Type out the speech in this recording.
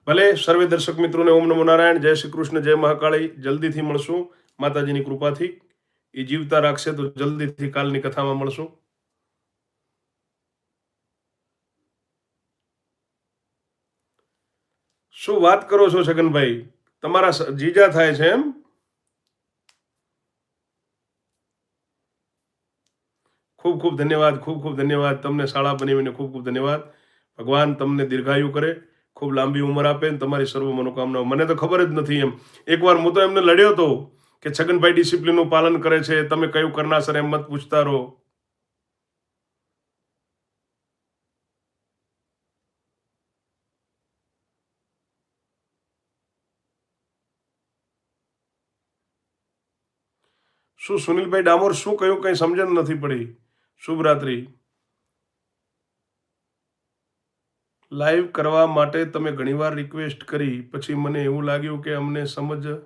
ભલે સર્વે દર્શક મિત્રોને ઓમ નમો નારાયણ, જય શ્રી કૃષ્ણ, જય મહાકાળી. જલ્દીથી મળશું માતાજીની કૃપાથી. એ જીવતા રાખશે તો જલ્દીથી કાલની કથામાં મળશું. શું વાત કરો છો છગનભાઈ? તમારા જીજા થાય છે એમ? ખૂબ ખૂબ ધન્યવાદ, ખૂબ ખૂબ ધન્યવાદ. તમને શાળા બનાવીને ખૂબ ખૂબ ધન્યવાદ. ભગવાન તમને દીર્ઘાયુ કરે, ખૂબ લાંબી ઉંમર આપે ને તમારી સર્વ મનોકામનાઓ. મને તો ખબર જ નથી એમ. એકવાર હું તો એમને લડ્યો હતો કે છગનભાઈ ડિસિપ્લિનનું પાલન કરે છે, તમે કયું કરનાર સર એમ મત પૂછતા રહો. શું સુનિલભાઈ ડામોર શું કહ્યું? કંઈ સમજણ નથી પડી. શુભ રાત્રિ. લાઈવ કરવા માટે તમે ઘણીવાર રિક્વેસ્ટ કરી, પછી મને એવું લાગ્યું કે અમને સમજા